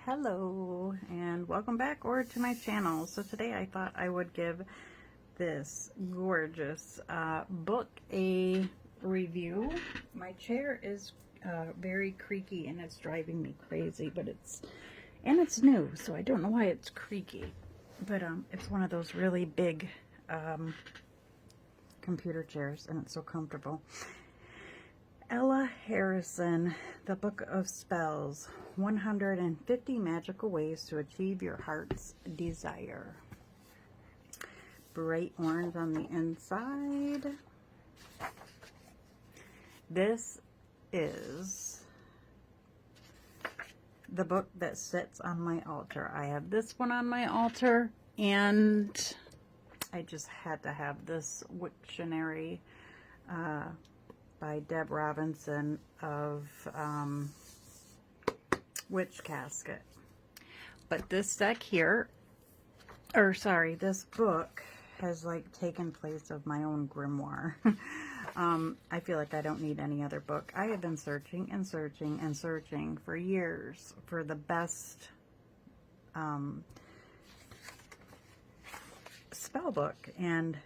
Hello and welcome back to my channel. So today I thought I would give this gorgeous book a review. My chair is very creaky and it's driving me crazy, but it's new, so I don't know why it's creaky, but it's one of those really big computer chairs and it's so comfortable. Ella Harrison, The Book of Spells, 150 Magical Ways to Achieve Your Heart's Desire. Bright orange on the inside. This is the book that sits on my altar. I have this one on my altar, and I just had to have this Wiktionary by Deb Robinson of Witch Casket. But this deck here, this book has like taken place of my own grimoire. I feel like I don't need any other book. I have been searching and searching and searching for years for the best spell book, and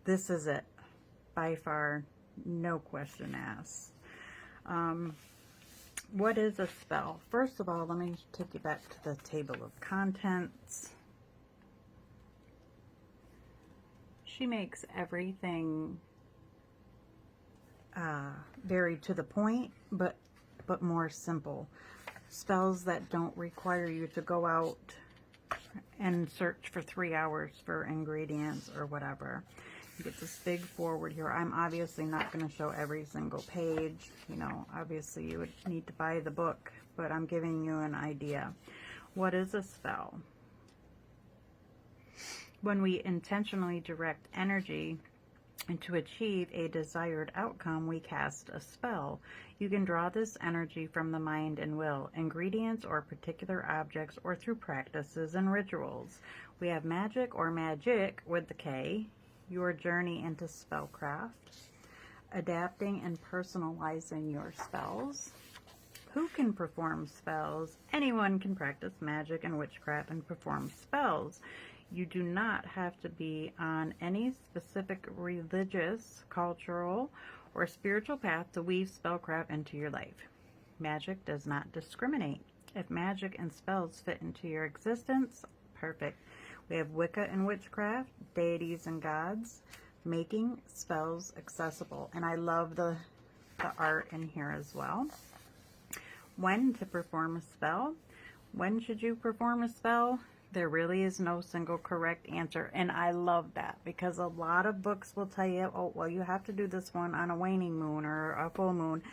this is it by far. No question asked. What is a spell? First of all, let me take you back to the table of contents. She makes everything very to the point, but more simple. Spells that don't require you to go out and search for 3 hours for ingredients or whatever. You get this big forward here. I'm obviously not going to show every single page. You know, obviously you would need to buy the book, but I'm giving you an idea. What is a spell? When we intentionally direct energy and to achieve a desired outcome, we cast a spell. You can draw this energy from the mind and will, ingredients or particular objects, or through practices and rituals. We have magic or magic with the K, your journey into spellcraft, adapting and personalizing your spells. Who can perform spells? Anyone can practice magic and witchcraft and perform spells. You do not have to be on any specific religious, cultural, or spiritual path to weave spellcraft into your life. Magic does not discriminate. If magic and spells fit into your existence, perfect. We have Wicca and witchcraft, deities and gods, making spells accessible. And I love the art in here as well. When to perform a spell? When should you perform a spell? There really is no single correct answer, and I love that, because a lot of books will tell you, oh, well, you have to do this one on a waning moon or a full moon.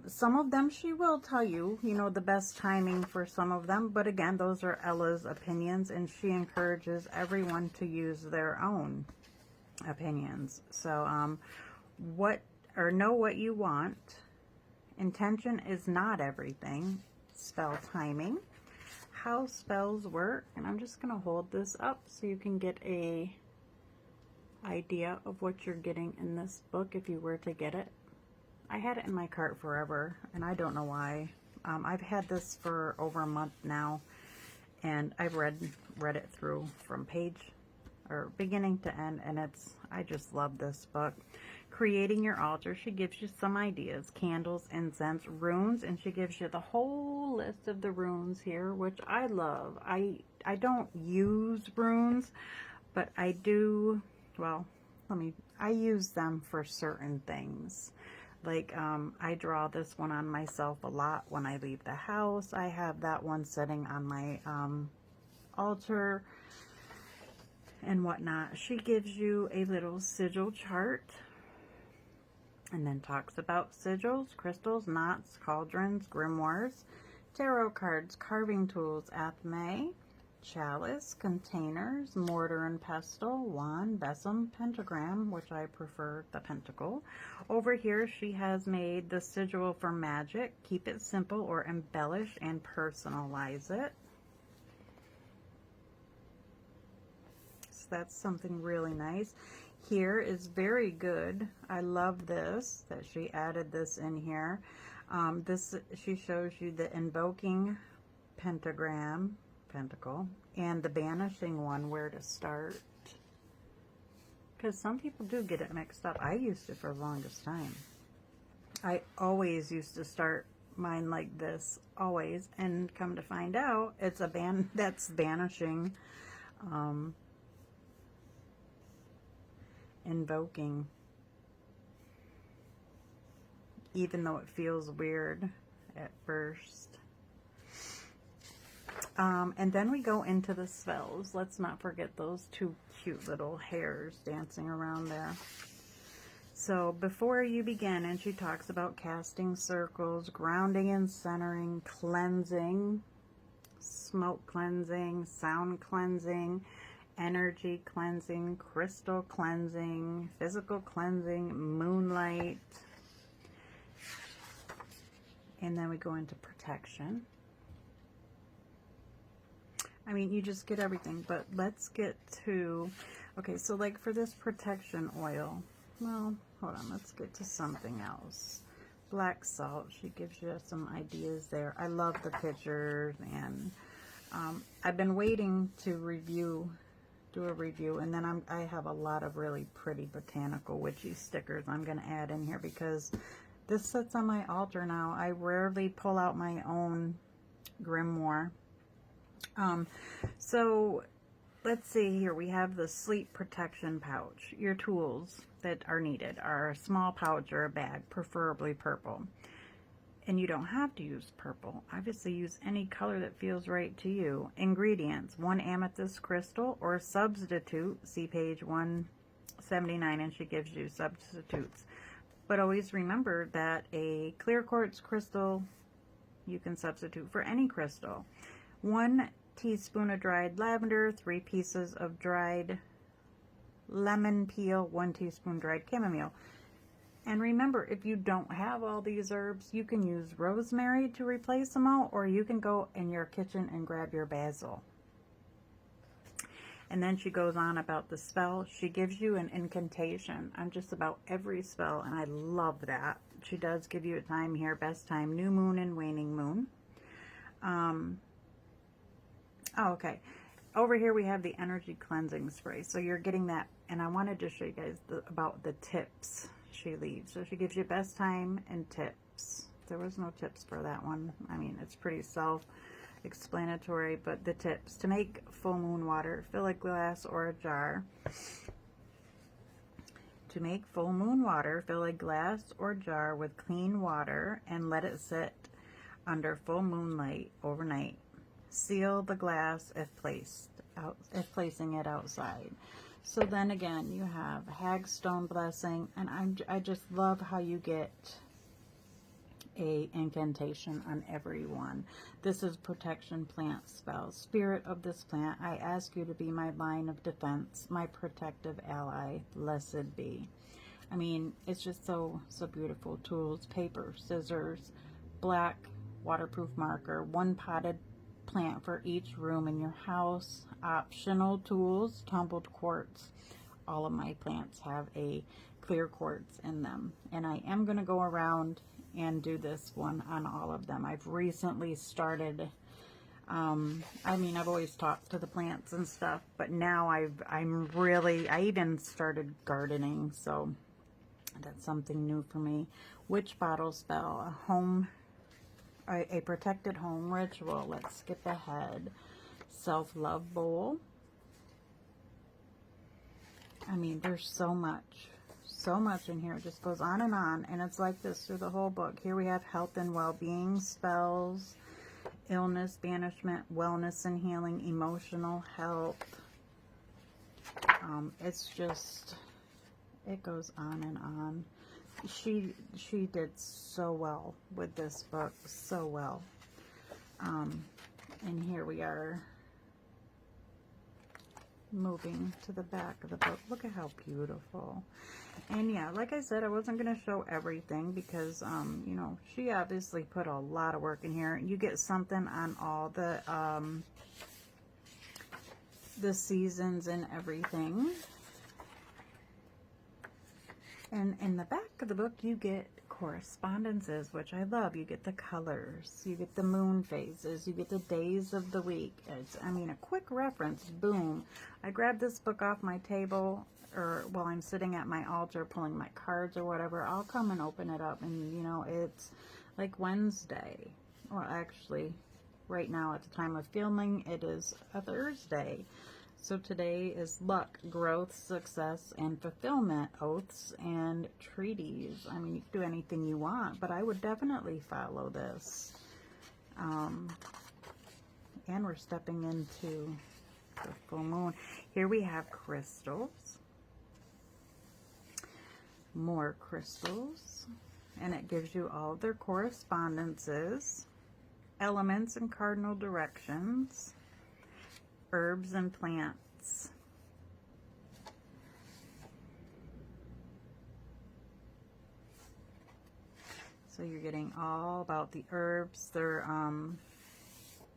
Some of them she will tell you, you know, the best timing for some of them, but again, those are Ella's opinions, and she encourages everyone to use their own opinions. So, know what you want. Intention is not everything. Spell timing. How spells work, and I'm just going to hold this up so you can get a idea of what you're getting in this book if you were to get it. I had it in my cart forever, and I don't know why. I've had this for over a month now, and I've read it through from beginning to end, and I just love this book. Creating your altar, she gives you some ideas: candles, incense, runes, and she gives you the whole list of the runes here, which I love. I don't use runes, but I do, well, I use them for certain things. Like, I draw this one on myself a lot when I leave the house. I have that one sitting on my altar and whatnot. She gives you a little sigil chart, and then talks about sigils, crystals, knots, cauldrons, grimoires, tarot cards, carving tools, athame, chalice, containers, mortar and pestle, wand, besom, pentagram, which I prefer the pentacle. Over here she has made the sigil for magic. Keep it simple or embellish and personalize it. So that's something really nice. Here is very good. I love this, that she added this in here. She shows you the invoking pentagram, pentacle, and the banishing one, where to start. Because some people do get it mixed up. I used to for the longest time. I always used to start mine like this, always, and come to find out it's a that's banishing, invoking, even though it feels weird at first. And then we go into the spells. Let's not forget those two cute little hairs dancing around there. So before you begin, and she talks about casting circles, grounding and centering, cleansing, smoke cleansing, sound cleansing, energy cleansing, crystal cleansing, physical cleansing, moonlight. And then we go into protection. I mean, you just get everything, but let's get to, okay, so like for this protection oil, well, hold on, let's get to something else. Black salt, she gives you some ideas there. I love the pictures, and I've been waiting to do a review, and then I have a lot of really pretty botanical witchy stickers I'm going to add in here, because this sits on my altar now. I rarely pull out my own grimoire. So let's see here. We have the sleep protection pouch. Your tools that are needed are a small pouch or a bag, preferably purple. And you don't have to use purple. Obviously, use any color that feels right to you. Ingredients: 1 amethyst crystal or substitute. See page 179, and she gives you substitutes. But always remember that a clear quartz crystal, you can substitute for any crystal. 1 teaspoon of dried lavender, 3 pieces of dried lemon peel, 1 teaspoon dried chamomile. And remember, if you don't have all these herbs, you can use rosemary to replace them all, or you can go in your kitchen and grab your basil. And then she goes on about the spell. She gives you an incantation on just about every spell, and I love that. She does give you a time here, best time, new moon and waning moon. Oh, okay. Over here we have the energy cleansing spray. So you're getting that, and I wanted to show you guys about the tips she leaves. So she gives you best time and tips. There was no tips for that one. I mean, it's pretty self-explanatory, but the tips: to make full moon water, fill a glass or a jar. To make full moon water, fill a glass or jar with clean water and let it sit under full moonlight overnight. Seal the glass if placing it outside. So then again, you have Hagstone blessing, and I just love how you get a incantation on every one. This is protection plant spell. Spirit of this plant, I ask you to be my line of defense, my protective ally. Blessed be. I mean, it's just so beautiful. Tools: paper, scissors, black waterproof marker, 1 potted plant for each room in your house. Optional tools: tumbled quartz. All of my plants have a clear quartz in them, and I am going to go around and do this one on all of them. I've recently started, I mean, I've always talked to the plants and stuff, but now I even started gardening, so that's something new for me. Witch bottle spell, a protected home ritual. Let's skip ahead. Self-love bowl. I mean, there's so much in here. It just goes on, and it's like this through the whole book. Here we have health and well-being spells, illness, banishment, wellness and healing, emotional health. It's just, it goes on and on. She did so well with this book, so well. And here we are moving to the back of the book. Look at how beautiful. And yeah, like I said, I wasn't going to show everything because, you know, she obviously put a lot of work in here. You get something on all the seasons and everything. And in the back of the book, you get correspondences, which I love. You get the colors, you get the moon phases, you get the days of the week. It's, I mean, a quick reference, boom. I grabbed this book off my table, or while I'm sitting at my altar pulling my cards or whatever, I'll come and open it up, and you know, it's like Wednesday. Well, actually, right now at the time of filming, it is a Thursday. So today is luck, growth, success, and fulfillment, oaths and treaties. I mean, you can do anything you want, but I would definitely follow this. And we're stepping into the full moon. Here we have crystals. More crystals. And it gives you all of their correspondences, elements and cardinal directions, herbs and plants. So you're getting all about the herbs, their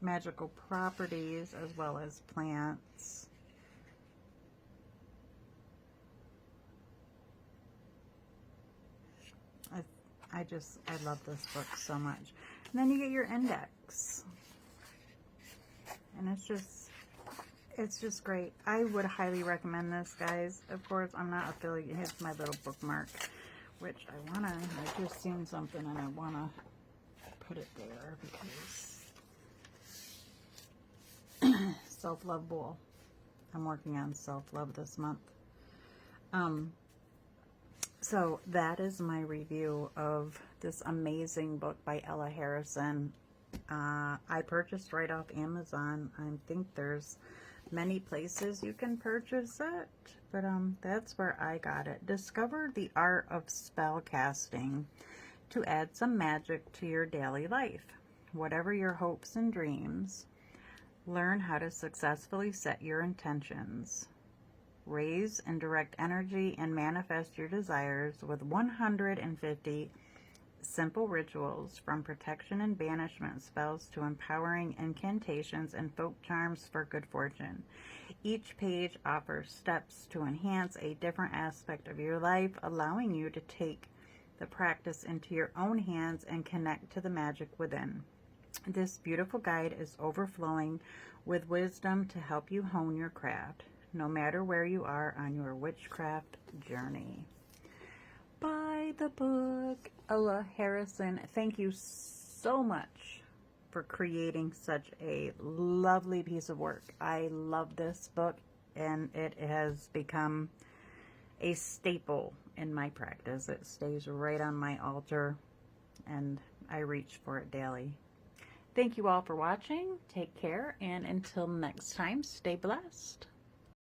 magical properties, as well as plants. I love this book so much. And then you get your index. And it's just great. I would highly recommend this, guys. Of course, I'm not affiliated. Here's my little bookmark, which I just seen something and I wanna put it there because self-love bowl. I'm working on self-love this month. So that is my review of this amazing book by Ella Harrison. I purchased right off Amazon. I think there's many places you can purchase it, but that's where I got it. Discover the art of spell casting to add some magic to your daily life. Whatever your hopes and dreams, learn how to successfully set your intentions. Raise and direct energy and manifest your desires with 150 simple rituals, from protection and banishment spells to empowering incantations and folk charms for good fortune. Each page offers steps to enhance a different aspect of your life, allowing you to take the practice into your own hands and connect to the magic within. This beautiful guide is overflowing with wisdom to help you hone your craft, no matter where you are on your witchcraft journey. Buy the book, Ella Harrison. Thank you so much for creating such a lovely piece of work. I love this book, and it has become a staple in my practice. It stays right on my altar, and I reach for it daily. Thank you all for watching. Take care, and until next time, stay blessed.